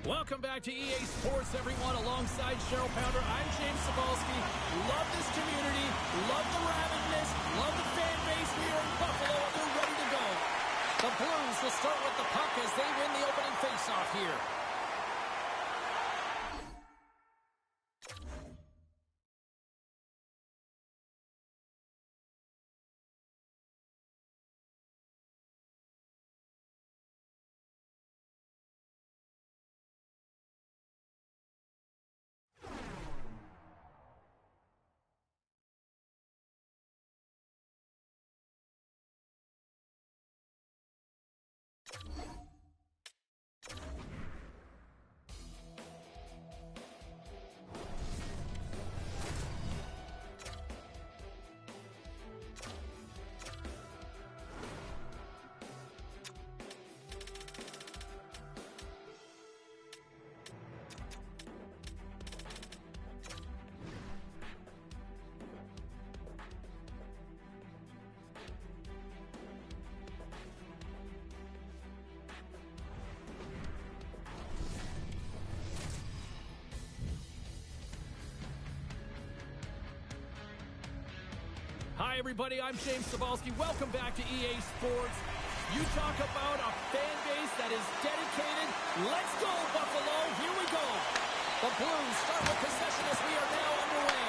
Welcome back to EA Sports, everyone. Alongside Cheryl Pounder, I'm James Cebulski. Love this community, love the rabidness, love the fan base here in Buffalo, and they're ready to go. The Blues will start with the puck as they win the opening faceoff here. Hi, everybody. I'm James Cebulski. Welcome back to EA Sports. You talk about a fan base that is dedicated. Let's go, Buffalo. Here we go. The Blues start with possession as we are now underway.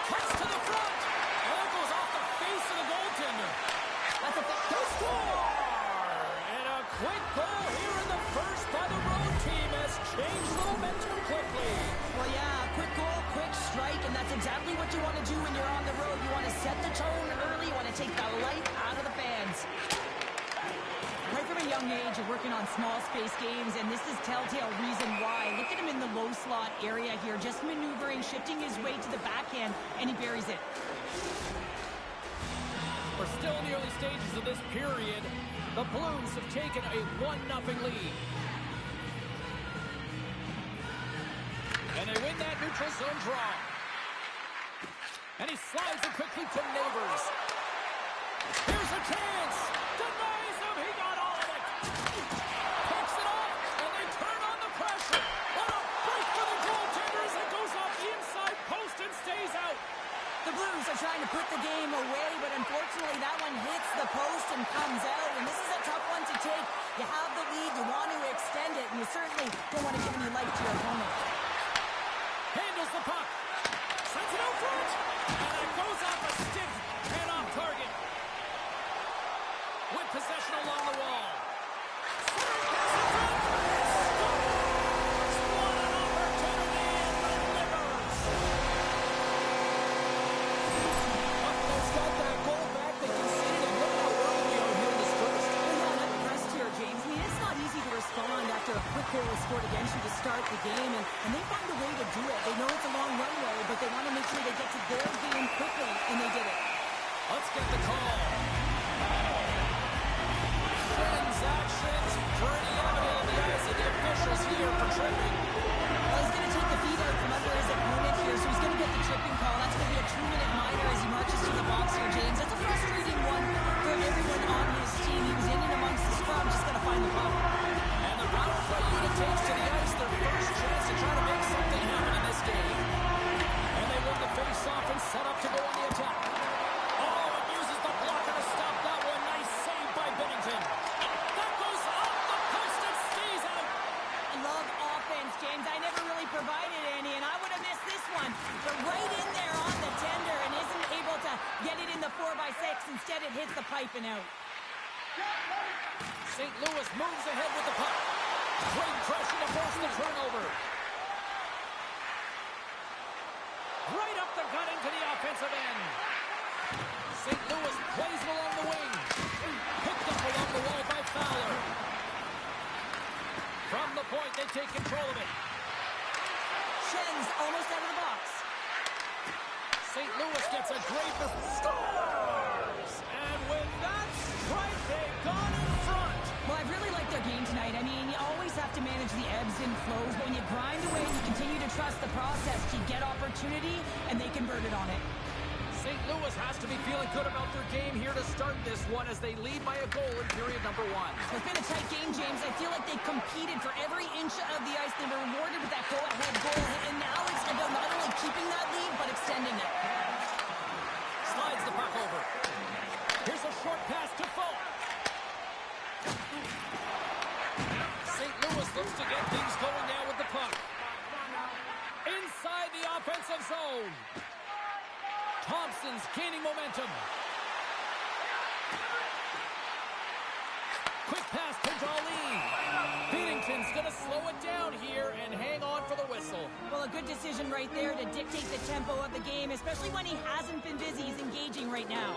Cuts to the front. And that goes off the face of the goaltender. That's a big score. And a quick goal here in the first by the road team has changed the momentum quickly. Well, yeah, quick goal, quick strike, and that's exactly what you want to do when you're on the road. You want to set the tone early. You want to take the life out of the fans. Right from a young age, you're working on small space games, and this is telltale reason why. Look at him in the low slot area here, just maneuvering, shifting his way to the backhand, and he buries it. We're still in the early stages of this period. The Blues have taken a 1-0 lead. And they win that neutral zone draw. And he slides it quickly to Neighbors. Here's a chance. Denies him. He got all of it. Picks it off, and they turn on the pressure. What a break for the goaltender as it goes off the inside post and stays out. The Blues are trying to put the game away, but unfortunately that one hits the post and comes out. And this is a tough one to take. You have the lead, you want to extend it, and you certainly don't want to give any life to your opponent. Handles the puck. Sends it out front. And it goes off a stick and off target. With possession along the wall. Scores! What an opportunity and delivers. Buffalo's got that goal back. They conceded, and look how early we are here in this first. Well, yeah, not impressed here, James. I mean, it's not easy to respond after a quick goal is scored against you to start the game, and they find a way to do it. They know it's a long runway, but they want to make sure they get to their game quickly, and they did it. Let's get the call. Transactions pretty evident in the eyes of the officials here for tripping. Well, he's going to take the feet out from under his opponent here, so he's going to get the tripping call. That's going to be a 2-minute minor as he marches to the box here, James. That's a frustrating one for everyone on his team. He was in and amongst the scrum, just going to find the puck. And the power play unit takes to the ice their first chance to try to make something happen in this game. And they win the face-off and set up to go on the attack. Oh, it uses the blocker to stop that one. Nice save by Bennington. That goes off the post and stays out. I love offense, James. I never really provided any, and I would have missed this one. But right in there on the tender and isn't able to get it in the 4x6. Instead, it hits the pipe and out. St. Louis moves ahead with the puck. Great pressure to force the turnover. Right up the gut into the offensive end. St. Louis plays it along the wing. Picked up along the wall by Fowler. From the point, they take control of it. Schen's almost out of the box. St. Louis gets a great scores! And with that strike, they got in front. Well, I really like their game tonight. I mean, you always have to manage the ebbs and flows, but when you grind away, you continue to trust the process. You get opportunity, and they converted on it. St. Louis has to be feeling good about their game here to start this one as they lead by a goal in period number 1. It's been a tight game, James. I feel like they competed for every inch of the ice. They were rewarded with that go-ahead goal, and now it's about not only keeping that lead, but extending it. Slides the puck over. Here's a short pass to Folk. St. Louis looks to get things going now with the puck. Inside the offensive zone. Thompson's gaining momentum. Quick pass to Darlene. Binnington's going to slow it down here and hang on for the whistle. Well, a good decision right there to dictate the tempo of the game, especially when he hasn't been busy. He's engaging right now.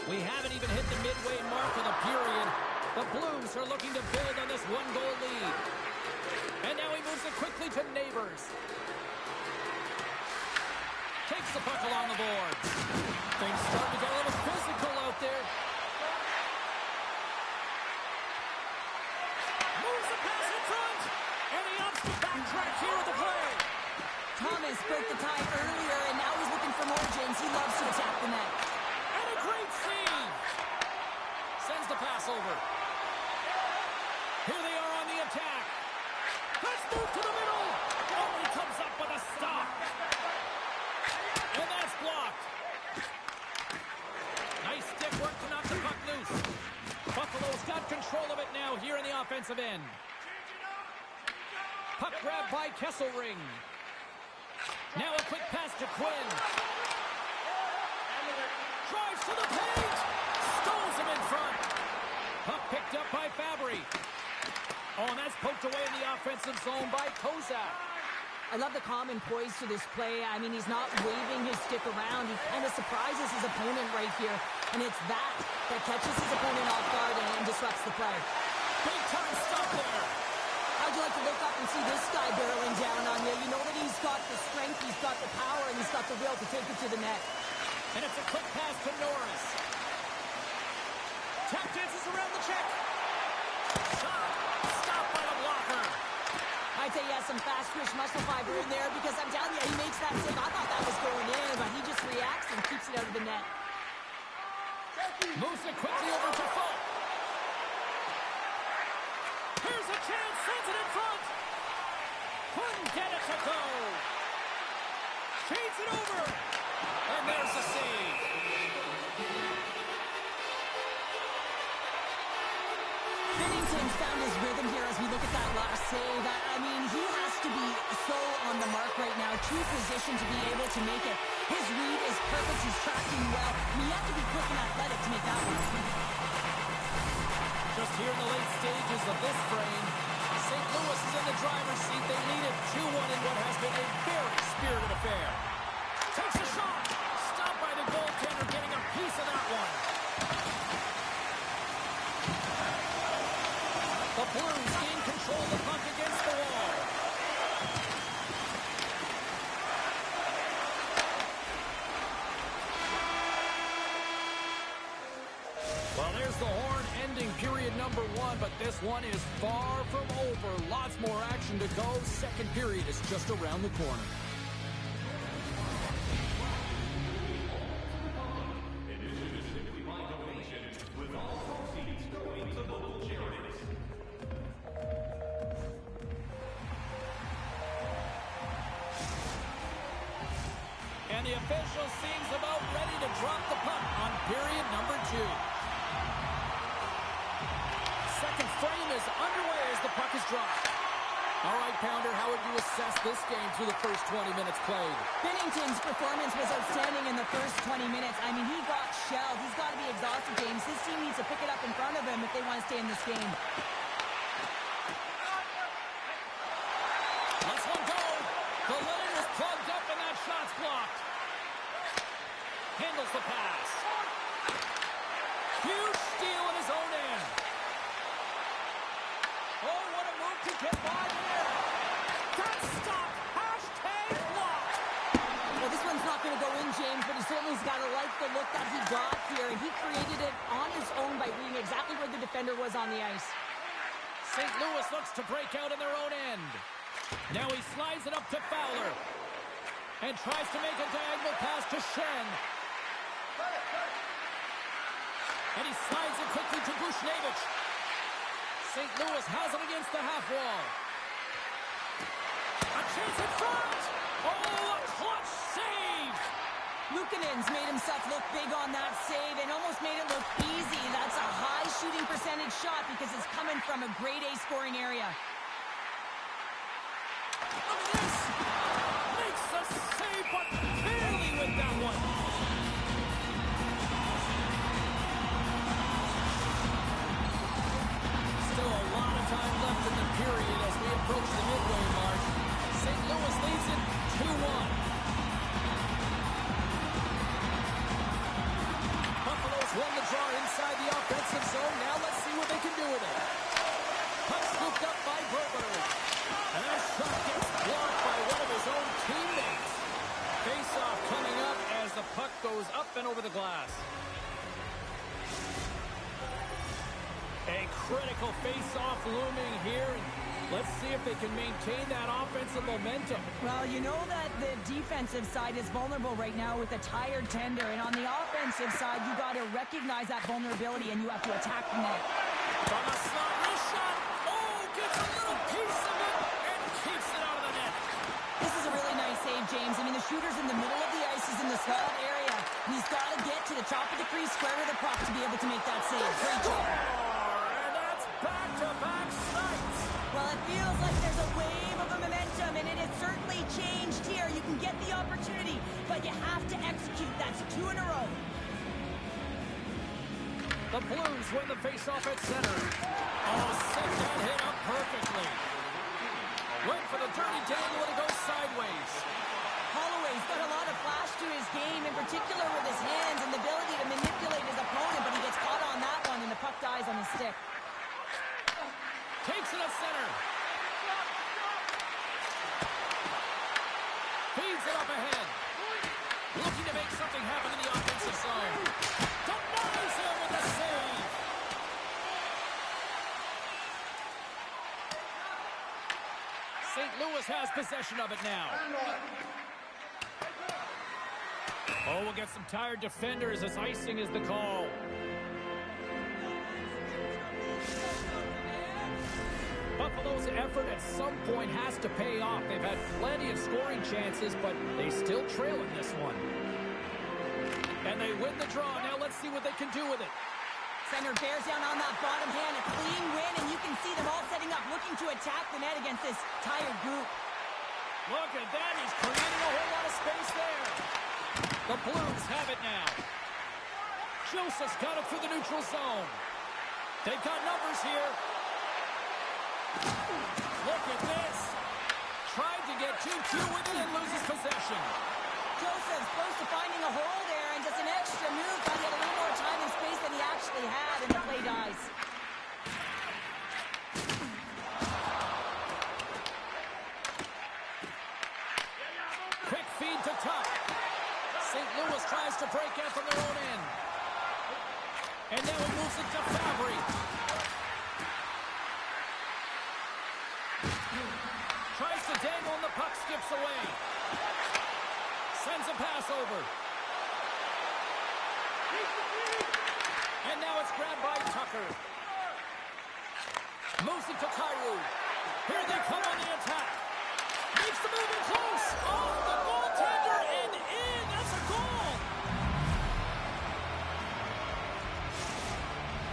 We haven't even hit the midway mark of the period. The Blues are looking to build on this one-goal lead. And now he moves it quickly to Neighbors. Takes the puck along the boards. Things starting to get a little physical out there. Moves the pass in front. And he opts to backtrack here with the play. Thomas broke the tie earlier, and now he's looking for more, James. He loves to attack the net. And a great save. Sends the pass over. Here they are on the attack. Let's move to the middle. Oh, he comes up with a stop. And that's blocked. Nice stick work to knock the puck loose. Buffalo's got control of it now here in the offensive end. Puck grab by Kesselring. Now a quick pass to Quinn. Drives to the paint. Stones him in front. Puck picked up by Fabry. Oh, and that's poked away in the offensive zone by Kozak. I love the calm and poise to this play. I mean, he's not waving his stick around. He kind of surprises his opponent right here. And it's that catches his opponent off guard and disrupts the play. Big time stop there. How'd you like to look up and see this guy barreling down on you? You know that he's got the strength, he's got the power, and he's got the will to take it to the net. And it's a quick pass to Norris. Tap dances around the check. Shot. Stopped by the blocker. I'd say he has some fast twitch muscle fiber in there because I'm telling you, he makes that save. I thought that was going in, but he just reacts and keeps it out of the net. Moves it quickly over to Folk. Here's a chance, sends it in front. Couldn't get it to go. Feeds it over. And there's the save. Binnington's found his rhythm here as we look at that last save. I mean, he has to be so on the mark right now, too positioned to be able to make it. His read is perfect. He's tracking well. I mean, you have to be quick and athletic to make that one. Just here in the late stages of this frame, St. Louis is in the driver's seat. They lead it 2-1 in what has been a very spirited affair. Takes a shot. Stopped by the goaltender, getting a piece of that one. The Blues gain control of the puck against the wall. Well, there's the horn ending period number 1, but this one is far from over. Lots more action to go. Second period is just around the corner. And the official seems about ready to drop the puck on period number 2. Second frame is underway as the puck is dropped. All right, Pounder, how would you assess this game through the first 20 minutes played? Binnington's performance was outstanding in the first 20 minutes. I mean, he got shelled. He's got to be exhausted, James. His team needs to pick it up in front of him if they want to stay in this game. Let's one go. The lane is plugged up and that shot's blocked. Handles the pass. Huge steal in his own end. Oh, what a move to get by there. That's stopped. Hashtag blocked. Well, this one's not going to go in, James, but he certainly's got to like the look that he got here, and he created it on his own by reading exactly where the defender was on the ice. St. Louis looks to break out in their own end. Now he slides it up to Fowler and tries to make a diagonal pass to Shen. And he slides it quickly to Bushnevich. St. Louis has it against the half wall. A chance in front! Oh, a clutch save! Luukkonen's made himself look big on that save and almost made it look easy. That's a high shooting percentage shot because it's coming from a grade A scoring area. Look at this! Makes the save, but barely with that one. Still a lot of time left in the period as we approach the midway mark. St. Louis leads it 2-1. Buffalo's won the draw inside the offensive zone. Now let's see what they can do with it. Puck scooped up by Broberg. And that shot gets blocked by one of his own teammates. Face-off coming up as the puck goes up and over the glass. A critical face-off looming here. Let's see if they can maintain that offensive momentum. Well, you know that the defensive side is vulnerable right now with a tired tender. And on the offensive side, you got to recognize that vulnerability and you have to attack the net. From a slot, no shot. Oh, gets a little piece of it and keeps it out of the net. This is a really nice save, James. I mean, the shooter's in the middle of the ice. He's in the slot area. And he's got to get to the top of the crease, square with the puck to be able to make that save. Great job. Back-to-back sites. Well, it feels like there's a wave of momentum, and it has certainly changed here. You can get the opportunity, but you have to execute. That's 2 in a row. The Blues win the face-off at center. Oh, set that hit up perfectly. Went for the dirty dangle, and it goes sideways. Holloway's got a lot of flash to his game, in particular with his hands and the ability to manipulate his opponent, but he gets caught on that one, and the puck dies on his stick. Takes it at center. Feeds it up ahead. Looking to make something happen in the offensive zone. Denies him with the save. St. Louis has possession of it now. Oh, we'll get some tired defenders as icing is the call. Buffalo's effort at some point has to pay off. They've had plenty of scoring chances, but they still trail in this one. And they win the draw. Now let's see what they can do with it. Center bears down on that bottom hand. A clean win, and you can see them all setting up, looking to attack the net against this tired group. Look at that. He's creating a whole lot of space there. The Blues have it now. Joseph's got it through the neutral zone. They've got numbers here. Look at this. Tried to get 2-2 with it and loses possession. Joseph's close to finding a hole there, and just an extra move. Thought he had a little more time and space than he actually had, and the play dies. Quick feed to Tuck. St. Louis tries to break out from their own end. And now he moves it to Fabry. Tries to dangle and the puck skips away. Sends a pass over. And now it's grabbed by Tucker. Moves it to Kyrou. Here they come on the attack. Makes the move in close. Off the goaltender and in. That's a goal.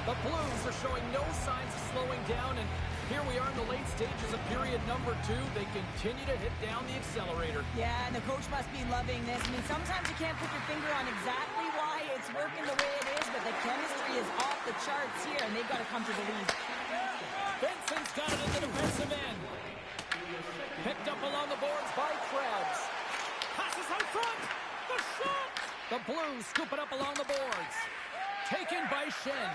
The Blues are showing no signs of slowing down, and here we are in the late stages of period number 2. They continue to hit down the accelerator. Yeah, and the coach must be loving this. I mean, sometimes you can't put your finger on exactly why it's working the way it is, but the chemistry is off the charts here, and they've got to come to the lead. Benson's got it in the defensive end. Picked up along the boards by Krebs. Passes out front. The shot. The Blues scoop it up along the boards. Taken by Shen.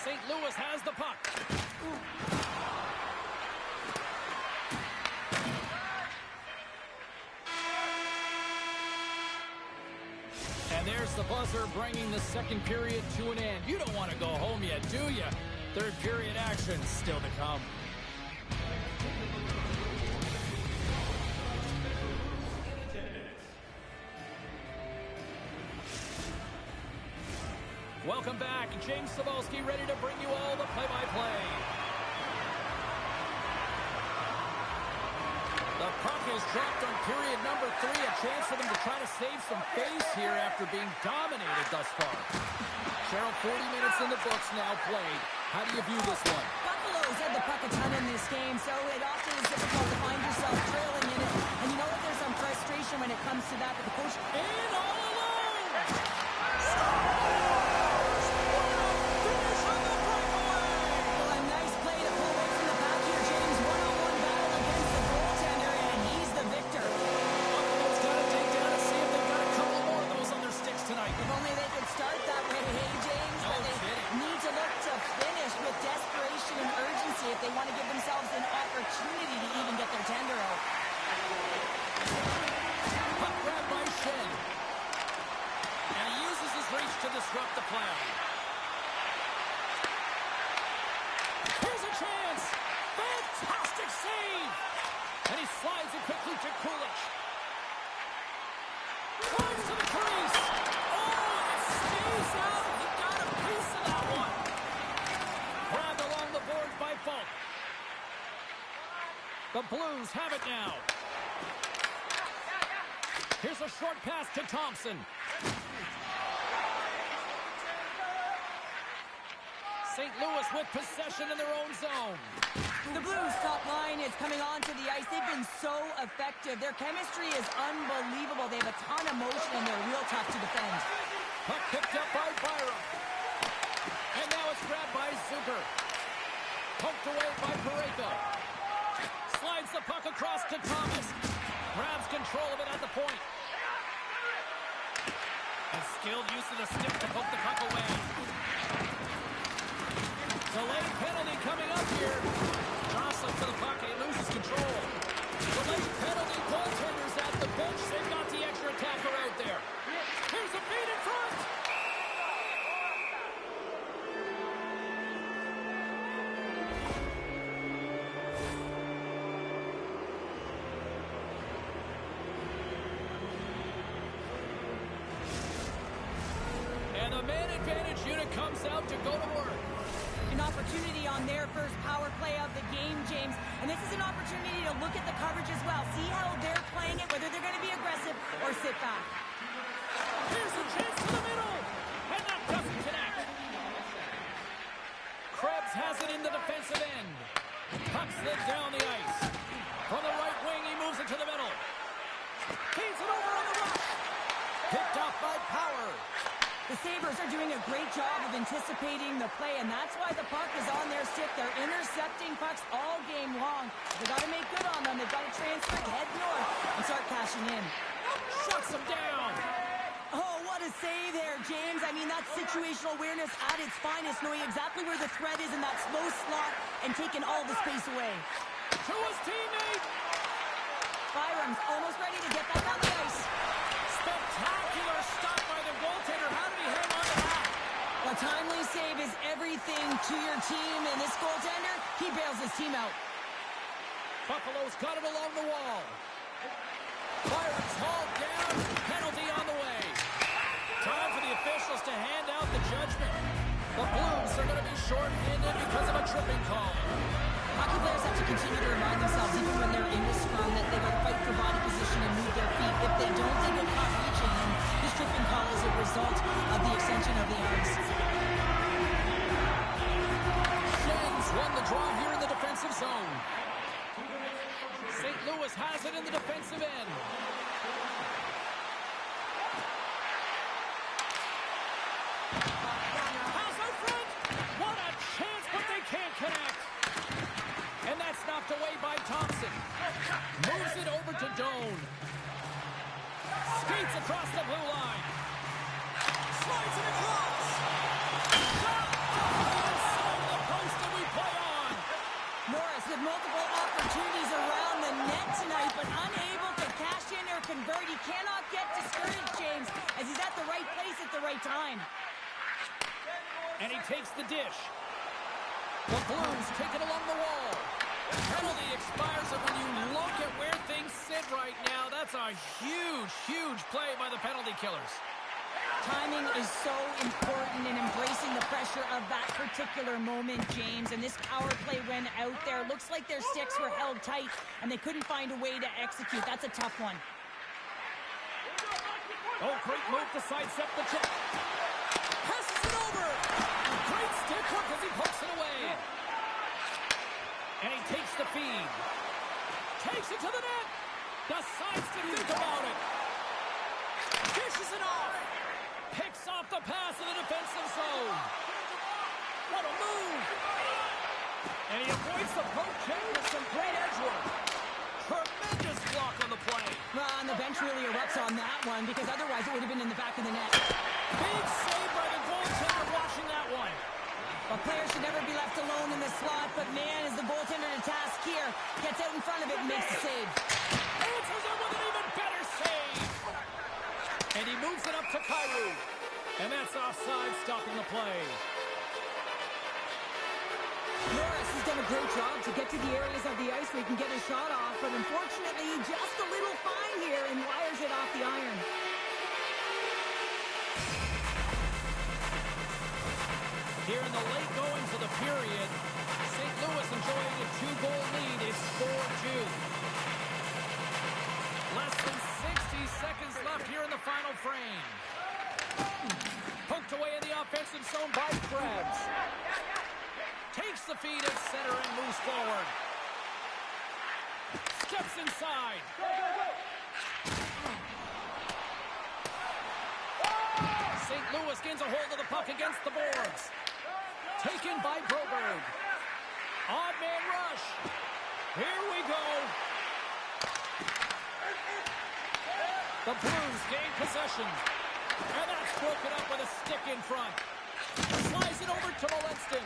St. Louis has the puck. And there's the buzzer bringing the second period to an end. You don't want to go home yet, do you? Third period action still to come. Welcome back. James Cybulski ready to bring you all the play-by-play. The puck is dropped on period number 3. A chance for them to try to save some face here after being dominated thus far. Cheryl, 40 minutes in the books now played. How do you view this one? Buffalo's had the puck a ton in this game, so it often is difficult to find yourself trailing in it. And you know that there's some frustration when it comes to that, but the coach... And all alone! Well, a nice play to pull away from the back here, James. One-on-one battle against the goaltender, and he's the victor. Buffalo's got to dig down and see if they've got a couple more of those on their sticks tonight. If only they could start that way, hey, James. No but they kidding. need to look to finish with desperation and urgency if they want to give themselves an opportunity to even get their tender out. Puck grab by Shen. And he uses his reach to disrupt the play. Here's a chance. Fantastic save. And he slides it quickly to Kulich. Climbs to the crease. Oh, it stays out. He got a piece of that one. Grabbed along the boards by Falk. The Blues have it now. Here's a short pass to Thompson. St. Louis with possession in their own zone. The Blues top line is coming onto the ice. They've been so effective. Their chemistry is unbelievable. They have a ton of motion and they're real tough to defend. Puck picked up by Byram. And now it's grabbed by Zucker. Poked away by Pareko. Slides the puck across to Thomas. Grabs control of it at the point. A skilled use of the stick to poke the puck away. Delayed penalty coming up here. Jostling to the puck, and he loses control. Delayed penalty, goaltenders at the bench. They've got the extra attacker out there. Here's a feed in front. And the man advantage unit comes out to go to work. An opportunity on their first power play of the game, James. And this is an opportunity to look at the coverage as well. See how they're playing it, whether they're going to be aggressive or sit back. Here's a chance to the middle. And that doesn't connect. Krebs has it in the defensive end. Puck slid down the ice. From the right wing, he moves it to the middle. Feeds it over on the rush. Picked off by Power. The Sabres are doing a great job of anticipating the play, and that's why the puck is on their stick. They're intercepting pucks all game long. They've got to make good on them. They've got to transfer, head north, and start cashing in. Shuts them down. Oh, what a save there, James. I mean, that's situational awareness at its finest, knowing exactly where the threat is in that slow slot and taking all the space away. To his teammate. Byram's almost ready to get back on the ice. Spectacular stop by the goaltender. How did he hang on to that? A timely save is everything to your team, and this goaltender, he bails his team out. Buffalo's got it along the wall. Byram's hauled down. Penalty on the way. Time for the officials to hand out the judgment. The Blues are going to be short-handed because of a tripping call. Hockey players have to continue to remind themselves, even when they're in the scrum, that they got to fight for body position and move their feet. If they don't, they get caught reaching, and this tripping call is a result of the extension of the arms. Shen's won the draw here in the defensive zone. St. Louis has it in the defensive end. Pass out front. What a chance, but they can't connect. And that's knocked away by Thompson. Moves it over to Doan. Skates across the blue line. Slides it across. Shot! Inside the post, and we play on. Norris with multiple opportunities around the net tonight, but unable to cash in or convert. He cannot get discouraged, James, as he's at the right place at the right time. And he takes the dish. The Blues take it along the wall. Penalty expires, and when you look at where things sit right now, that's a huge, huge play by the penalty killers. Timing is so important in embracing the pressure of that particular moment, James. And this power play went out there. Looks like their sticks were held tight, and they couldn't find a way to execute. That's a tough one. Oh, great move to sidestep the check. Passes it over. Great stick work as he pokes it away. And he takes the feed. Takes it to the net. Decides to think about it. Dishes it off. Picks off the pass in the defensive zone. What a move. And he avoids the poke check with some great edge work. Tremendous block on the play. Well, and the bench really erupts on that one because otherwise it would have been in the back of the net. Big save by the goaltender watching that one. A player should never be left alone in the slot, but man, is the goaltender to task here. Gets out in front of it and makes the save. Answers it with an even better save. And he moves it up to Kyrou. And that's offside, stopping the play. Norris has done a great job to get to the areas of the ice where he can get a shot off, but unfortunately, just a little fine here and wires it off the iron. Here in the late goings of the period, St. Louis enjoying a 2-goal lead. It's 4-2. Less than 60 seconds left here in the final frame. Poked away in the offensive zone by Krebs. Takes the feed at center and moves forward. Steps inside. St. Louis gains a hold of the puck against the boards. Taken by Broberg. Odd man rush. Here we go. The Blues gain possession. And that's broken up with a stick in front. Slides it over to Molenston.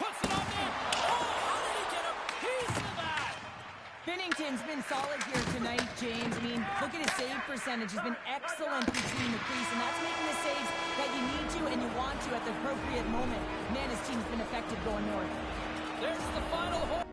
Puts it on net. Oh, how did he get a piece of that? Binnington's been solid here tonight, James. I mean, look at his save percentage. He's been excellent between the crease, and that's making the saves that you need to and you want to at the appropriate moment. Man, his team's been effective going north. There's the final hole.